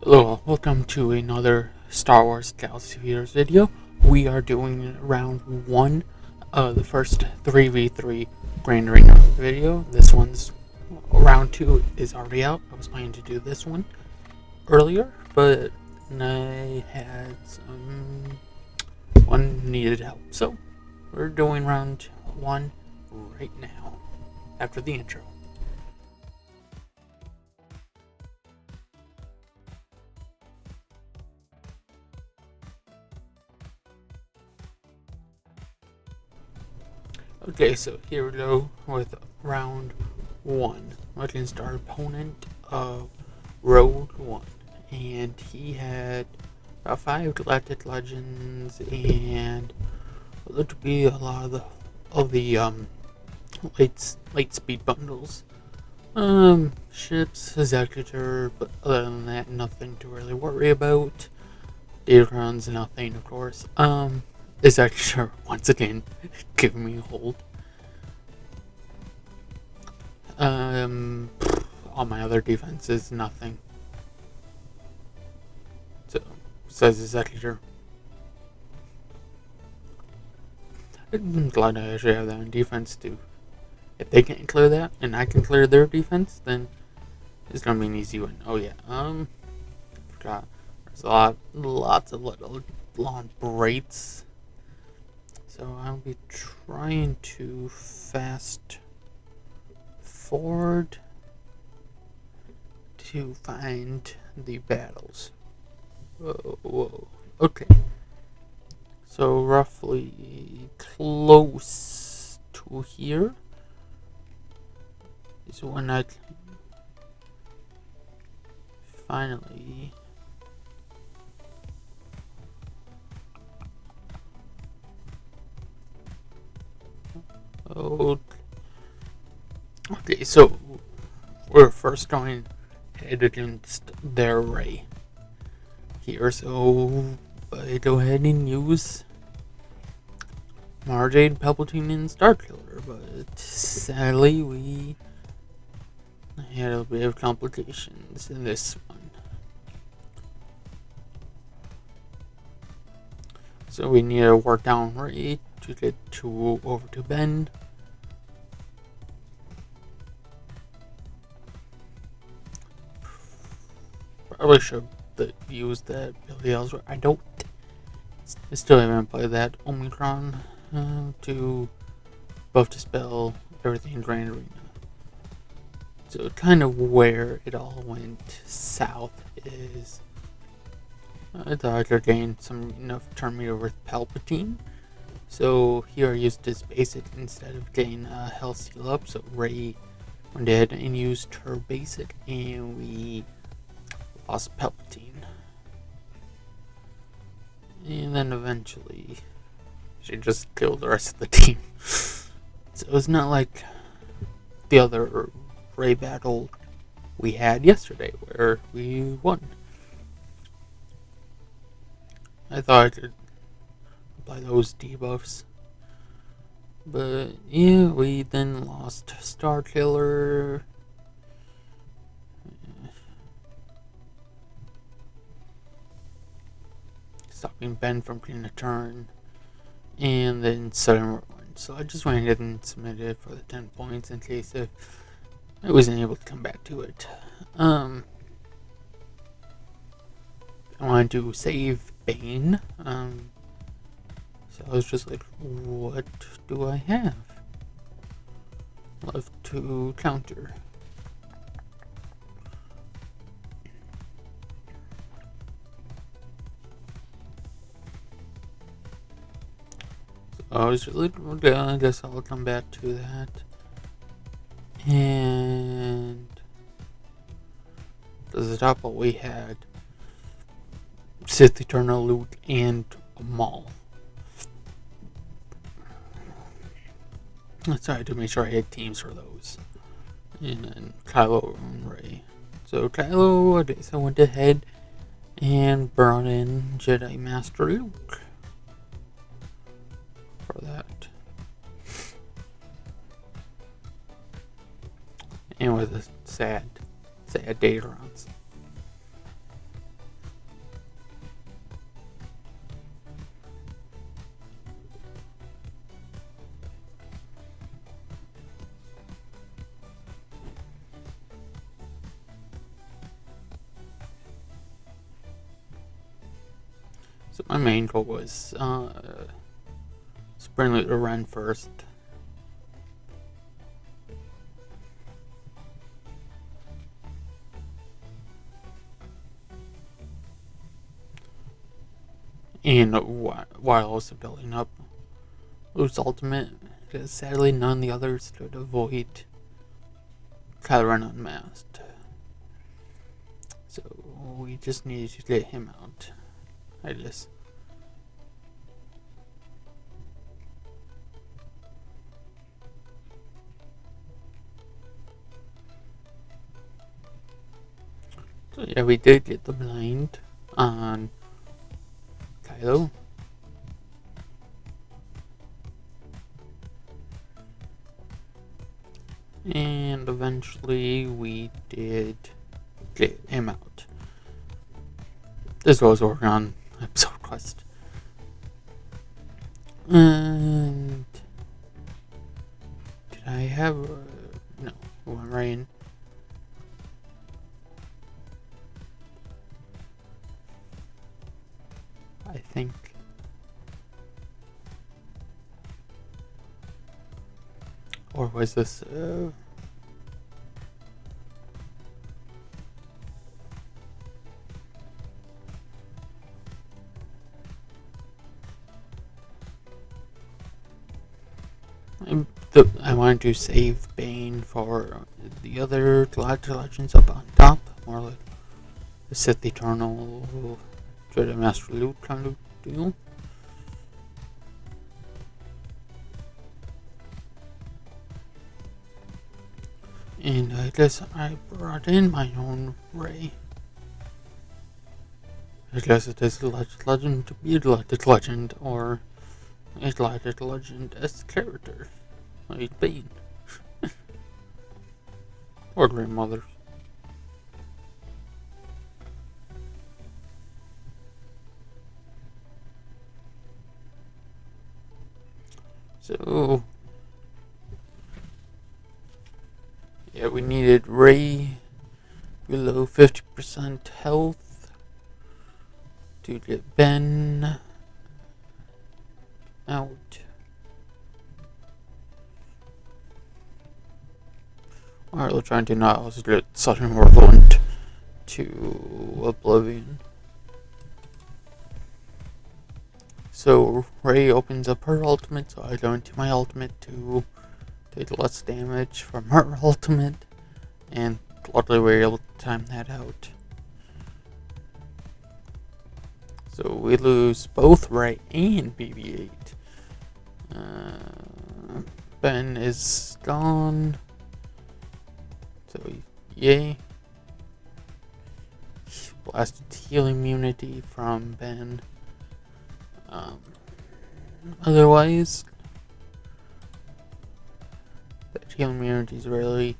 Hello, welcome to another Star Wars Galaxy Feeders video. We are doing round 1 of the first 3v3 Grand Arena video. This one's round 2 is already out. I was planning to do this one earlier, but I had one needed help. So, we're doing round 1 right now, after the intro. Okay, so here we go with round 1 against our opponent of Road 1. And he had about 5 Galactic Legends and looked to be a lot of the late speed bundles. Ships, Executor, but other than that, nothing to really worry about. Datacrons, nothing, of course. Executor, once again, giving me a hold. All my other defenses, nothing. So, says Executor. I'm glad I actually have that on defense too. If they can't clear that, and I can clear their defense, then it's gonna be an easy win. Oh yeah, forgot. There's lots of little long braids. So I'll be trying to fast forward to find the battles. Whoa. Okay. So roughly close to here is when I finally okay, so we're first going head against their Ray here, so I go ahead and use Mara Jade, Palpatine, and Starkiller, but sadly we had a bit of complications in this one. So we need to work down Ray to get over to Ben. Probably should use that Billy Ellsworth. I still haven't played that Omicron to both dispel everything in Grand Arena. So kind of where it all went south is I thought I could gain some enough turn meter with Palpatine. So here I used his basic instead of getting health seal up. So Ray went ahead and used her basic, and we lost Palpatine. And then eventually she just killed the rest of the team. So it's not like the other Ray battle we had yesterday where we won. I thought I could apply those debuffs. But yeah, we then lost Starkiller. Stopping Ben from getting a turn. And then Southern Run. So I just went ahead and submitted for the 10 points in case if I wasn't able to come back to it. I wanted to save Bane. So I was just like, what do I have left to counter? So I was really, I guess I'll come back to that. And to the top, what we had Sith Eternal, Luke, and Maul. That's right, to make sure I had teams for those. And then Kylo and Rey. So Kylo, I guess I went ahead and brought in Jedi Master Luke for that. And with a sad Datacrons. So my main goal was Spring Leader Ren first. And while also building up Luke's ultimate, because sadly none of the others could avoid Kylo Ren unmasked. So we just needed to get him out. I guess. So yeah, we did get the blind on Kylo. And eventually we did get him out. This was working on episode quest. And did I have no, we went right in. I think. Or was this I wanted to save Bane for the other legends up on top, more like the Sith Eternal Jedi Master Luke kind of deal. And I guess I brought in my own Rey. I guess it is a legend to be a legend, or a legend as character, like Bane. Or grandmother. So yeah, we needed Rey below 50% health to get Ben out. Alright, we're trying to not also get Southern Morrowind to Oblivion. So Rey opens up her ultimate, so I go into my ultimate to take less damage from her ultimate, and luckily we were able to time that out. So we lose both Rey and BB-8. Ben is gone. So yay. Blasted healing immunity from Ben. Otherwise, that healing immunity is really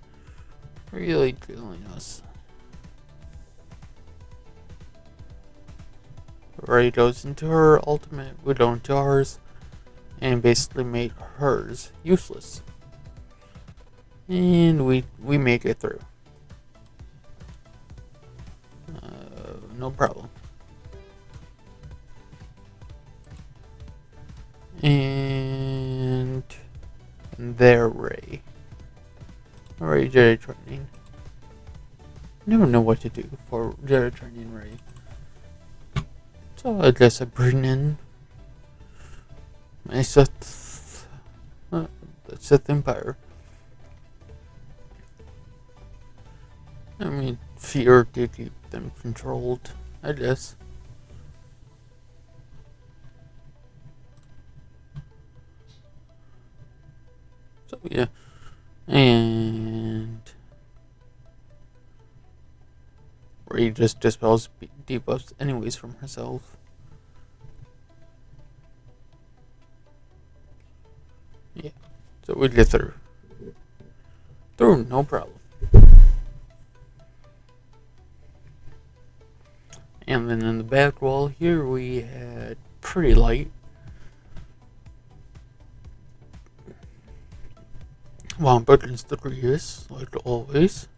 killing us. Rey goes into her ultimate, we go into ours, and basically make hers useless. And we make it through. No problem. And there, Rey. Alright, Jedi training. Never know what to do for Jedi training Rey. So I guess I bring in my Sith, the Sith Empire. I mean, fear did keep them controlled, I guess. So yeah, and Rey just dispels debuffs anyways from herself. Yeah, so we get through. No problem. And then in the back wall here we had pretty light. Womp against the Grievous, like always.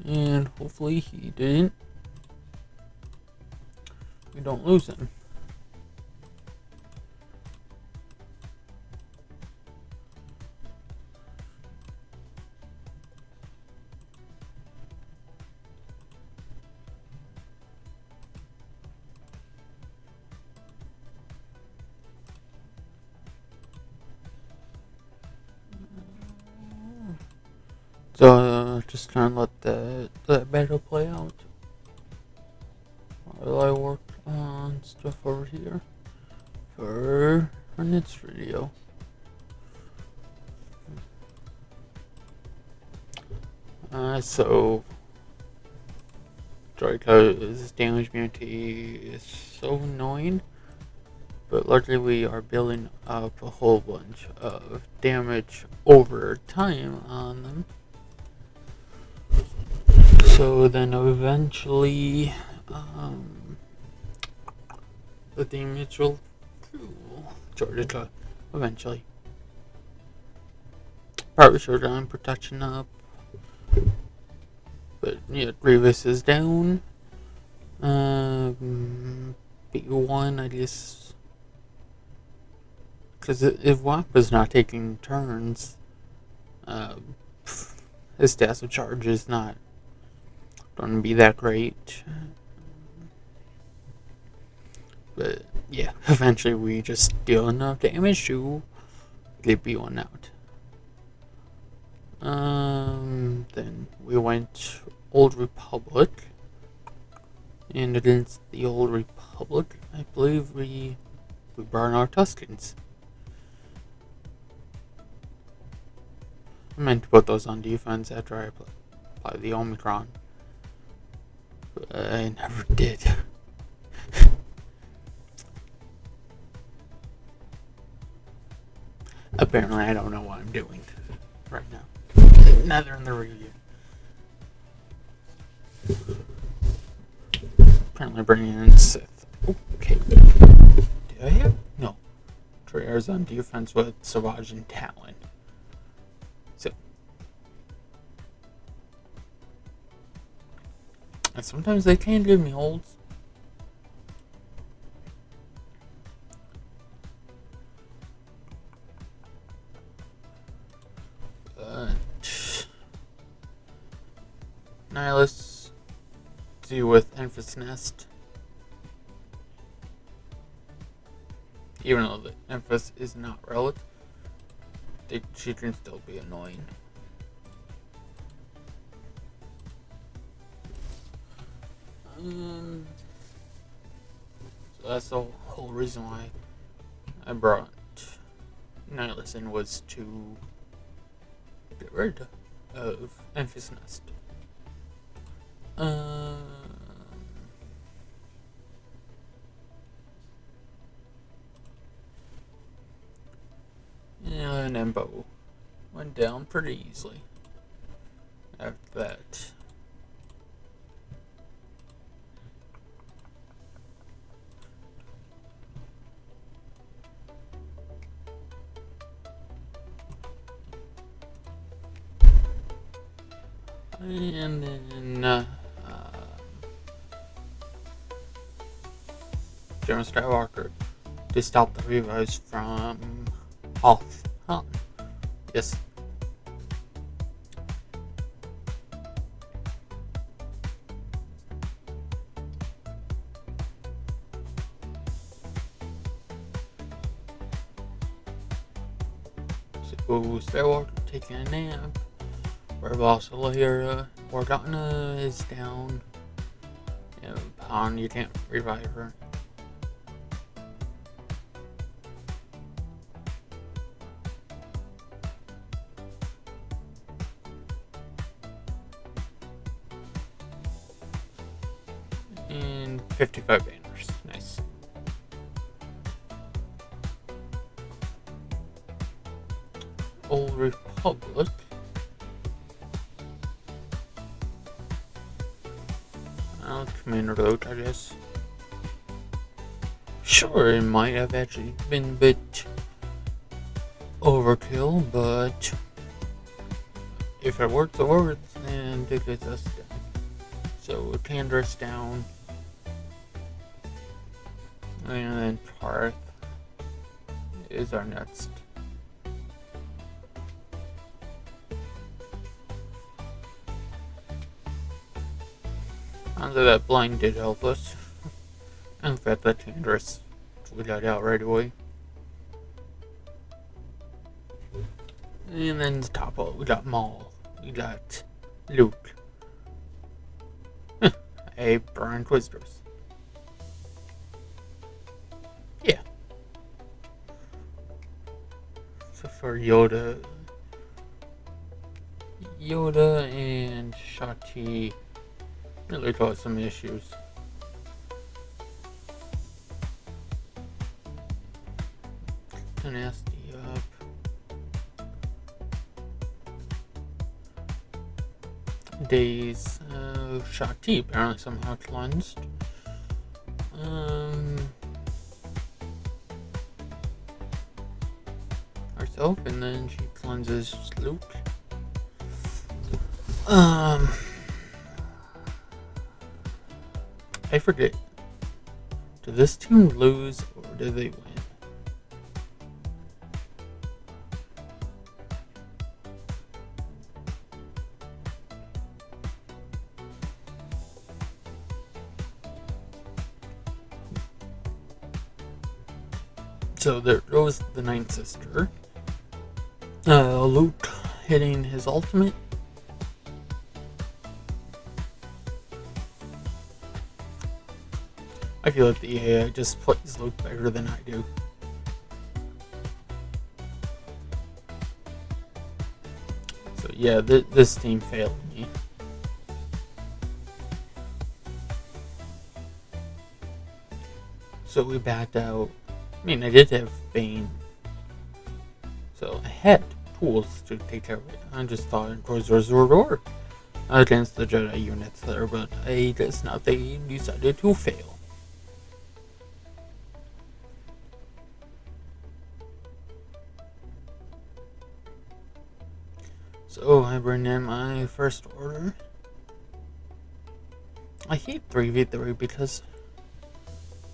And hopefully he didn't. we don't lose them. So just trying to let that battle play out while I work on stuff over here for our next video. So Draco's damage bounty is so annoying, but luckily we are building up a whole bunch of damage over time on them. So then eventually, the damage will Georgia eventually. Probably should have protection up. But yeah, Grievous is down. B1, I guess. Because if Wappa's not taking turns, his stats of charge is not going to be that great. But yeah, eventually we just deal enough damage to get B1 out. Then we went Old Republic, and against the Old Republic, I believe we burned our Tuscans. I meant to put those on defense after I applied the Omicron, but I never did. Apparently, I don't know what I'm doing right now. Neither in the review. Apparently bringing in Sith. Okay. Did I have? No. Treyarch's on defense with Savage and Talon. So. And sometimes they can give me holds. Nihilus do with Enfys Nest. Even though the Enfys is not relic, she can still be annoying. So that's the whole reason why I brought Nihilus in, was to get rid of Enfys Nest. And Embo went down pretty easily after that. And then General Skywalker to stop the revives from Hoth. Yes. So Skywalker taking a nap. Rebels Lyra, Organa is down. Pawn, you can't revive her. And 55 banners. Nice. Old Republic. Commander Road, I guess. Sure, it might have actually been a bit overkill, but if it works, it works, and it gets us down. So Tandra's down. And then Parth is our next. Although that blind did help us. In fact, that Tandris, we got out right away. And then the top of it, we got Maul. We got Luke. A Brian Twizzlers. Yeah. So for Yoda and Shati really caused some issues. Nasty up. Days. Shati apparently somehow cleansed. Herself, and then she cleanses Luke. I forget. Did this team lose or did they win? So there goes the Ninth Sister. Luke hitting his ultimate. I feel like the AI just plays Luke better than I do. So yeah, this team failed me. So we backed out. I mean, I did have Bane. So I had tools to take care of it. I just thought it was Zordor against the Jedi units there, but I guess not. They decided to fail. So I bring in my first order. I hate 3v3 because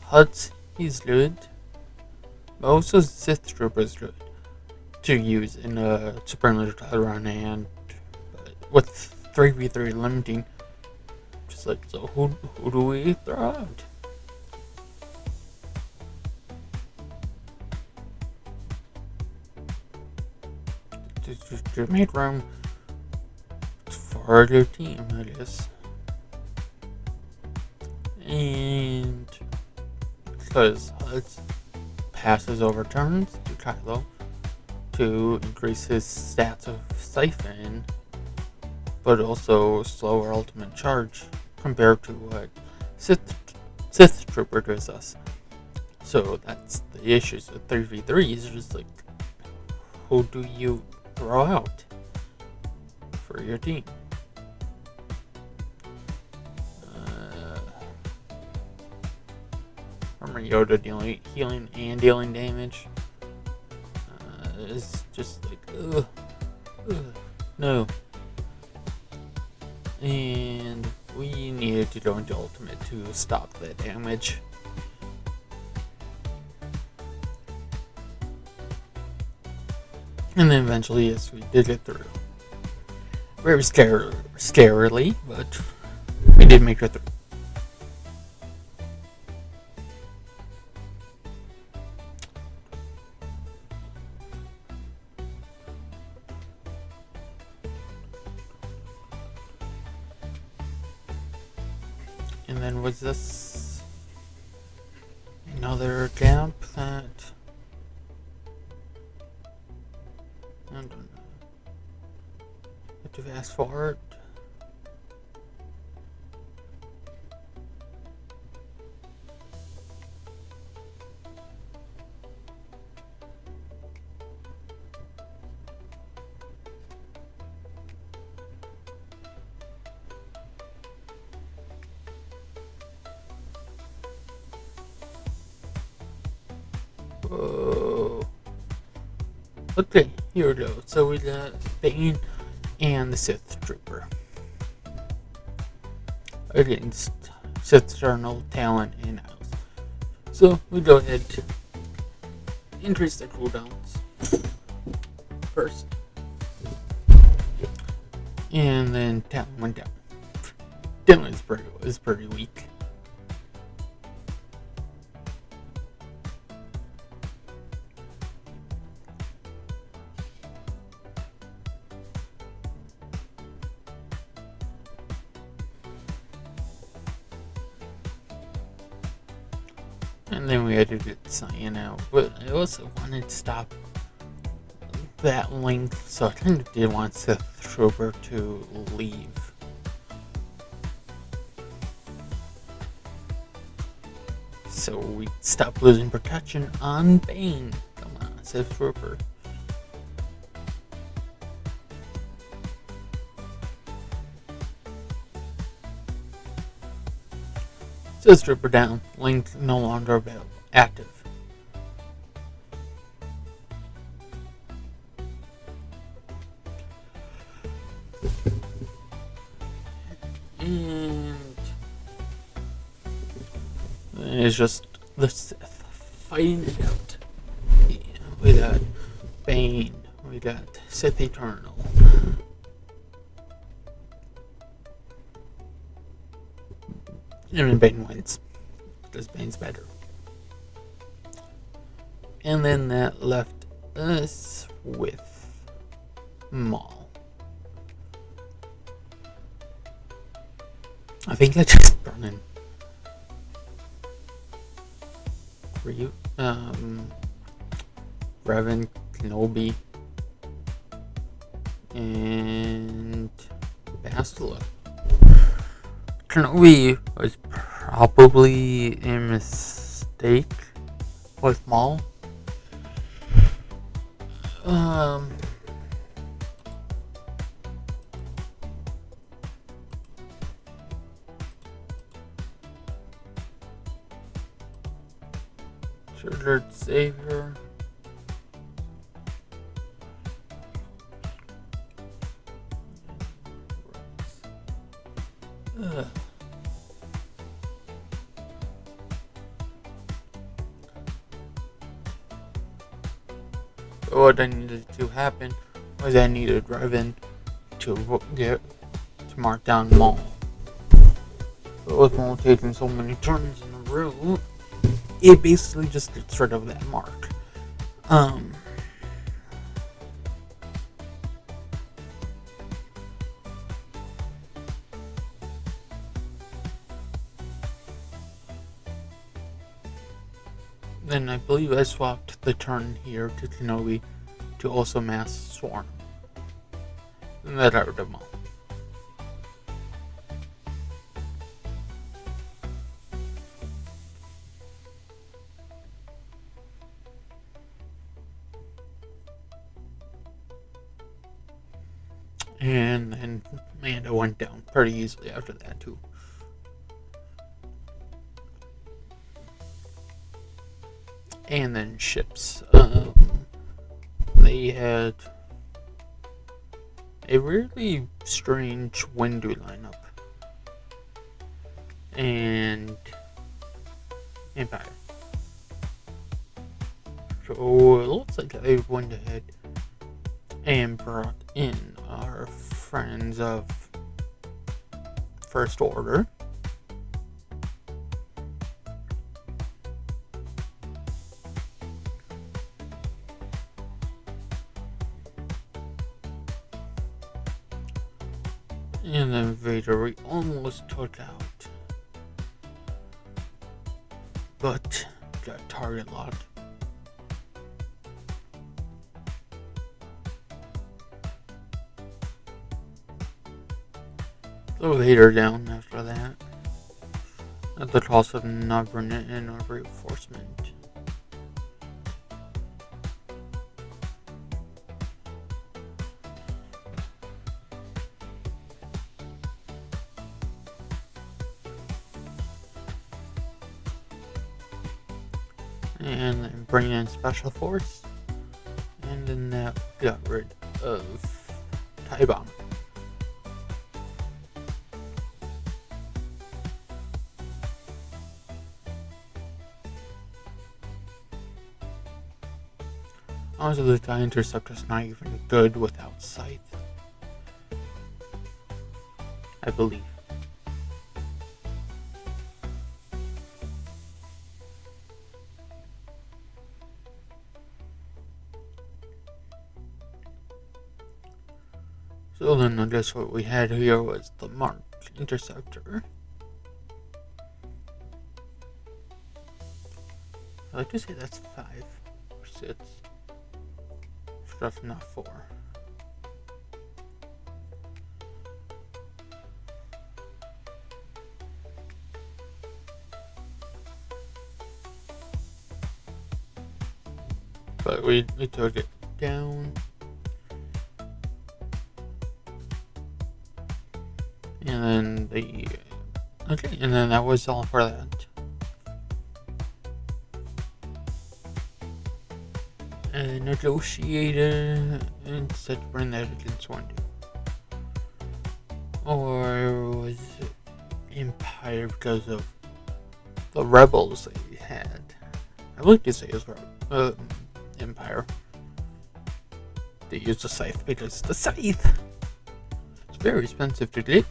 Huts, he's good, but also Sith Trooper is good to use in a Supreme Leader run, and with 3v3 limiting, just like, so who do we throw out? To make room for their team, I guess. And because Huts passes over turns to Kylo to increase his stats of Siphon, but also slower ultimate charge compared to what Sith Trooper gives us. So that's the issues with 3v3 is just like, who do you throw out for your team? Remember Yoda healing and dealing damage. It's just like, no. And we needed to go into ultimate to stop that damage. And then eventually, yes, we did get through. Very scarily, but we did make it through. And then was this another gap that I don't know. Have to fast forward. Whoa. Okay, here we go. So we got Bane and the Sith Trooper against Sith Eternal Talon and House. So we go ahead to increase the cooldowns first. And then Talon went down. Talon is pretty weak. And then we had to get Cyan out. But I also wanted to stop that link, so I kind of did want Sith Trooper to leave. So we stopped losing protection on Bane. Come on, Sith Trooper. Sith Trooper down. Link no longer active. And it's just the Sith fighting it out. Yeah, we got Bane. We got Sith Eternal. And Bane wins. Because Bane's better. And then that left us with Maul. I think I just brought in Revan, Kenobi, and Bastila. Kenobi was probably a mistake with Maul. Triggered Savior. What I needed to happen was I needed Revan to mark down Maul. But with Maul taking so many turns in a row, it basically just gets rid of that mark. Then I believe I swapped the turn here to Kenobi to also mass Swarm. And that got rid of Maul. And then Mando went down pretty easily after that too. And then ships. They had a really strange Windu lineup. And Empire. So it looks like I went ahead and brought in our friends of First Order. And then Vader we almost took out. But got target locked. So Vader down after that. At the cost of Navran and a reinforcement. And then bring in Special Force. And then that got rid of TIE Bomber. Also, the guy Interceptor's not even good without Scythe, I believe. So then I guess what we had here was the Mark Interceptor. I like to say that's 5 or 6. Stuff not 4. But we took it down. And then and then that was all for that. And negotiator and said to bring that against one dude. Or was it Empire because of the rebels they had? I would like to say it was Empire. They used the Scythe because the Scythe! It's very expensive to get.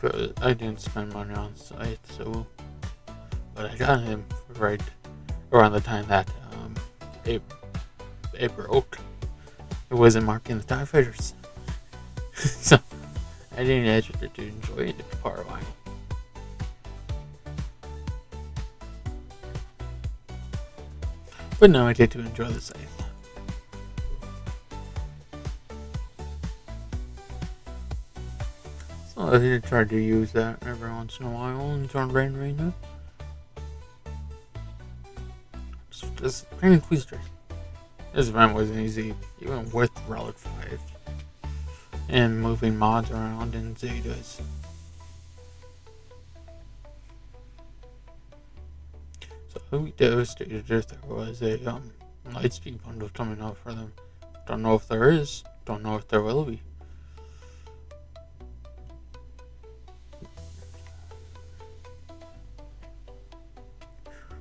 But I didn't spend money on Scythe, so. But I got him right around the time that it broke. It wasn't marking the TIE Fighters. So I didn't actually get to enjoy it for a while. But now I get to enjoy the Scythe. So I did try to use that every once in a while in John Rain Arena. Just Training Twister. This event wasn't easy, even with Relic 5 and moving mods around in Zetas. So I'll be devastated if there was a Lightspeed bundle coming out for them. Don't know if there is, don't know if there will be.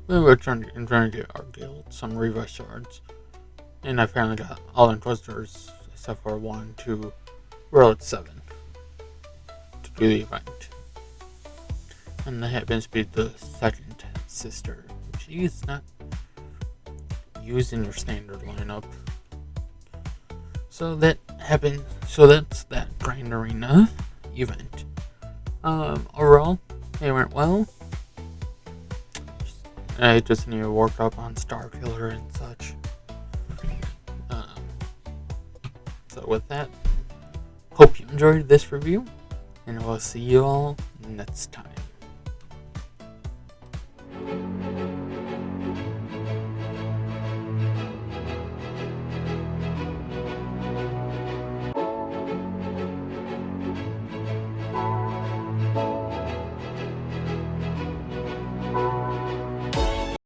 We're trying to get our guild some Reva shards. And I finally got all Inquisitors except for 1 to Relic 7 to do the event. And that happens to be the second sister. She's not used in your standard lineup. So that happened. So that's that Grand Arena event. Overall, they went well. I just need to work up on Starkiller and such. So with that, hope you enjoyed this review, and we'll see you all next time.